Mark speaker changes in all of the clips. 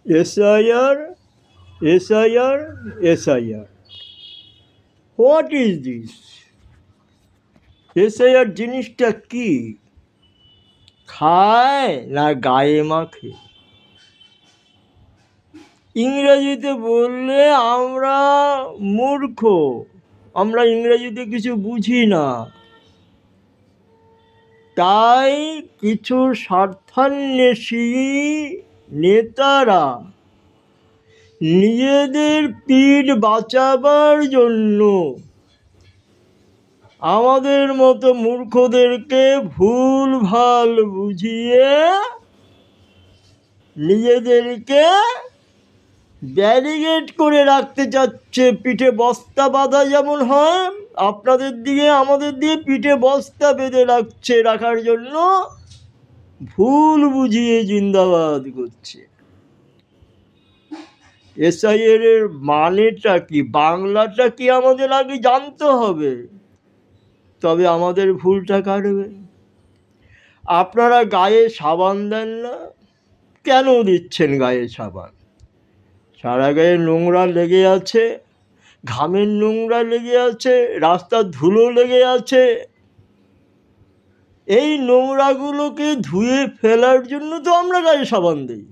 Speaker 1: SIR, SIR, SIR. What is this? SIR জিনিসটা কি? খায় না গায়ে মাখে? ইংরেজিতে বললে আমরা মূর্খ, আমরা ইংরেজিতে কিছু বুঝি না। তাই কিছু স্বার্থান্বেষী নেতারা নিজেদের পিঠ বাঁচাবার জন্য আমাদের মতো মূর্খদেরকে ভুলভাল বুঝিয়ে নিজেদেরকে ব্যারিকেড করে রাখতে চাচ্ছে। পিঠে বস্তা বাঁধা যেমন হয়, আপনাদের দিকে আমাদের দিয়ে পিঠে বস্তা বেঁধে রাখার জন্য ভুল বুঝিয়ে জিন্দাবাদ করছে। SIR এর মানেটা কি, বাংলাটা কি আমাদের আগে জানতে হবে, তবে আমাদের ভুলটা কাটবে। আপনারা গায়ে সাবান দেন না, কেন দিচ্ছেন গায়ে সাবান? সারা গায়ে নোংরা লেগে আছে, ঘামের নোংরা লেগে আছে, রাস্তার ধুলো লেগে আছে। এই নোংরাগুলোকে ধুয়ে ফেলার জন্য তো আমরা গায়ে সাবান দিই।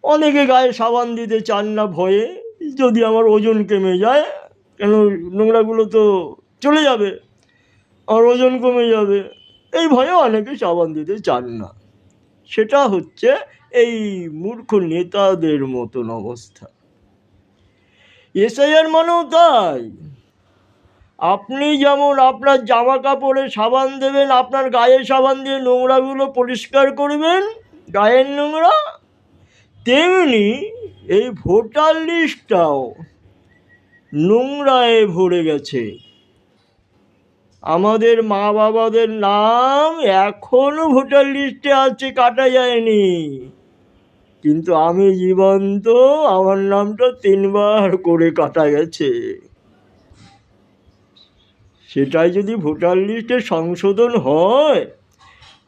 Speaker 1: অনেকে গায়ে সাবান দিতে চান না ভয়ে, যদি আমার ওজন কমে যায়, কেন নোংরাগুলো তো চলে যাবে, আমার ওজন কমে যাবে, এই ভয়ে অনেকে সাবান দিতে চান না। সেটা হচ্ছে এই মূর্খ নেতাদের মতন অবস্থা। SIR মানেও তাই। আপনি যেমন আপনার জামা কাপড়ে সাবান দেবেন, আপনার গায়ে সাবান দিয়ে নোংরাগুলো পরিষ্কার করবেন, গায়ের নোংরা, তেমনি এই ভোটার লিস্টটাও নোংরায় ভরে গেছে। আমাদের মা বাবাদের নাম এখনো ভোটার লিস্টে আছে, কাটা যায়নি, কিন্তু আমি জীবন্ত, আমার নামটা 3 বার করে কাটা গেছে। সেটাই যদি ভোটার লিস্টে সংশোধন হয়,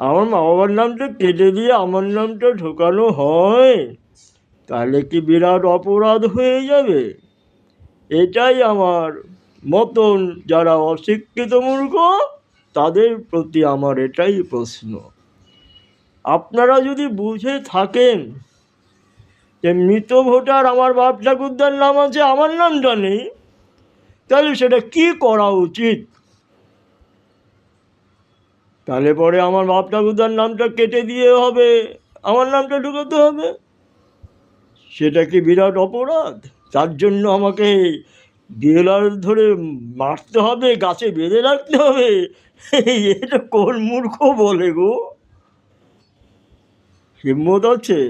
Speaker 1: আমার মা বাবার নামটা কেটে দিয়ে আমার নামটা ঢোকানো হয়, তাহলে কি বিরাট অপরাধ হয়ে যাবে? এটাই আমার মতন যারা অশিক্ষিত মূর্খ, তাদের প্রতি আমার এটাই প্রশ্ন। আপনারা যদি বুঝে থাকেন যে মৃত ভোটার আমার বাপ ঠাকুরদার নাম আছে, আমার নামটা নেই, তাহলে সেটা কি করা উচিত? তাহলে পরে আমার বাপ ঠাকুরদার নামটা কেটে দিয়ে হবে, আমার নামটা ঢুকাতে হবে। সেটা কি বিরাট অপরাধ? তার জন্য আমাকে বিএলআর ধরে মারতে হবে, গাছে বেঁধে রাখতে হবে? এটা কোন মূর্খ বলে গো? হিম্মত আছে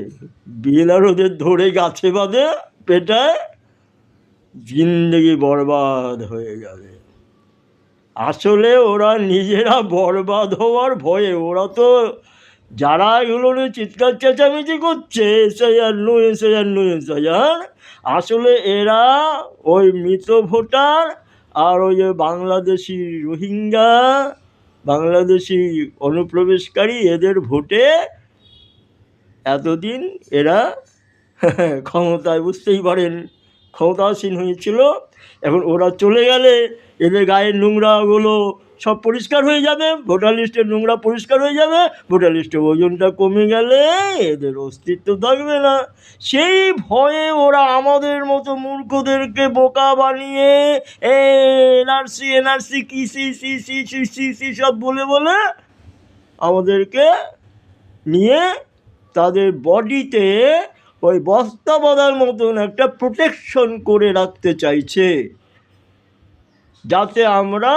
Speaker 1: বিএলআর ওদের ধরে গাছে বাঁধে পেটায়? জিন্দগি বরবাদ হয়ে যাবে। আসলে ওরা নিজেরা বরবাদ হওয়ার ভয়ে, ওরা তো যারা এগুলো নিয়ে চিৎকার চেঁচামেচি করছে SIR no SIR no SIR, আসলে এরা ওই মৃত ভোটার আর ওই যে বাংলাদেশি রোহিঙ্গা, বাংলাদেশি অনুপ্রবেশকারী, এদের ভোটে এতদিন এরা ক্ষমতায়, বুঝতেই পারেন, ক্ষমতাসীন হয়েছিল। এখন ওরা চলে গেলে এদের গায়ের নোংরাগুলো সব পরিষ্কার হয়ে যাবে, ভোটার লিস্টের নোংরা পরিষ্কার হয়ে যাবে, ভোটার লিস্টের ওজনটা কমে গেলে এদের অস্তিত্ব থাকবে না। সেই ভয়ে ওরা আমাদের মতো মূর্খদেরকে বোকা বানিয়ে NRC কি সি সব বলে বলে আমাদেরকে নিয়ে তাদের বডিতে ওই বস্তা বাঁধার মতন একটা প্রোটেকশন করে রাখতে চাইছে, যাতে আমরা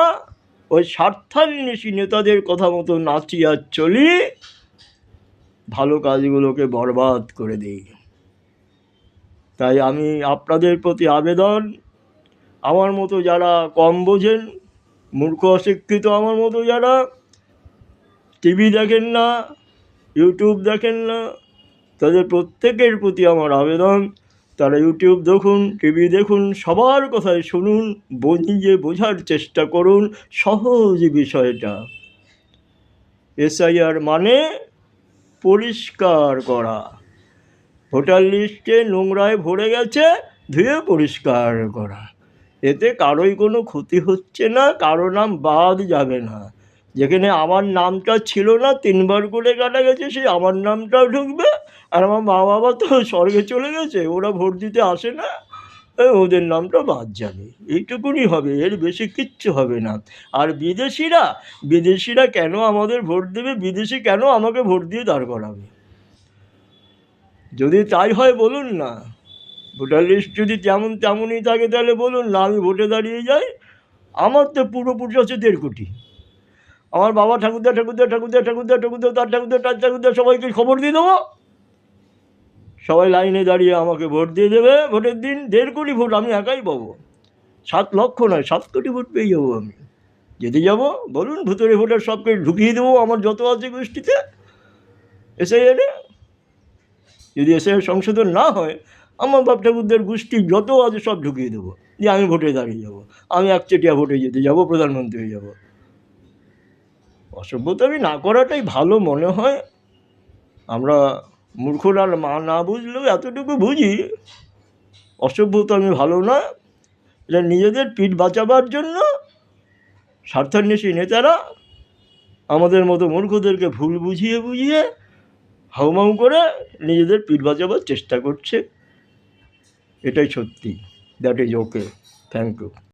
Speaker 1: ওই স্বার্থান্বেষী নেতাদের কথা মতো নাচি আর চলি, ভালো কাজগুলোকে বরবাদ করে দিই। তাই আমি আপনাদের প্রতি আবেদন, আমার মতো যারা কম বোঝেন, মূর্খ অশিক্ষিত আমার মতো যারা টিভি দেখেন না, ইউটিউব দেখেন না, তাদের প্রত্যেকের প্রতি আমার আবেদন, তারা ইউটিউব দেখুন, টিভি দেখুন, সবার কথায় শুনুন, বুঝিয়ে বোঝার চেষ্টা করুন সহজ বিষয়টা। SIR মানে পরিষ্কার করা, ভোটার লিস্টে নোংরায় ভরে গেছে, ধুয়ে পরিষ্কার করা। এতে কারোই কোনো ক্ষতি হচ্ছে না, কারো নাম বাদ যাবে না। যেখানে আমার নামটা ছিল না 3 বার করে কাটা গেছে, সেই আমার নামটাও ঢুকবে। আর আমার মা বাবা তো স্বর্গে চলে গেছে, ওরা ভোট দিতে আসে না, ওদের নামটা বাদ যাবে। এইটুকুনি হবে, এর বেশি কিচ্ছু হবে না। আর বিদেশিরা কেন আমাদের ভোট দেবে? বিদেশি কেন আমাকে ভোট দিয়ে দাঁড় করাবে? যদি তাই হয় বলুন না, ভোটার লিস্ট যদি তেমনই থাকে তাহলে বলুন না, আমি ভোটে দাঁড়িয়ে যাই। আমার তো পূর্বপুরুষ আছে 1.5 কোটি। আমার বাবা ঠাকুরদা তার ঠাকুরদা সবাইকে খবর দিয়ে দেবো, সবাই লাইনে দাঁড়িয়ে আমাকে ভোট দিয়ে দেবে। ভোটের দিন 1.5 কোটি ভোট আমি একাই পাবো। 7 লক্ষ নয়, 7 কোটি ভোট পেয়ে যাবো আমি। যেতে যাবো বলুন, ভুতুড়ে ভোটার সবকে ঢুকিয়ে দেবো আমার যত আছে গোষ্ঠীতে। এসআইআরে যদি এসআইআর সংশোধন না হয়, আমার বাপ ঠাকুরদের গোষ্ঠী যত আছে সব ঢুকিয়ে দেবো, যে আমি ভোটে দাঁড়িয়ে যাবো, আমি একচেটিয়া ভোটে যেতে যাবো, প্রধানমন্ত্রী হয়ে যাবো। অসভ্যতামি না করাটাই ভালো মনে হয়। আমরা মূর্খরা না বুঝলেও এতটুকু বুঝি, অসভ্যতামি ভালো না। এটা নিজেদের পিঠ বাঁচাবার জন্য স্বার্থান্বেষী নেতারা আমাদের মতো মূর্খদেরকে ভুল বুঝিয়ে হাউমাউ করে নিজেদের পিঠ বাঁচাবার চেষ্টা করছে। এটাই সত্যি। That is okay. Thank you.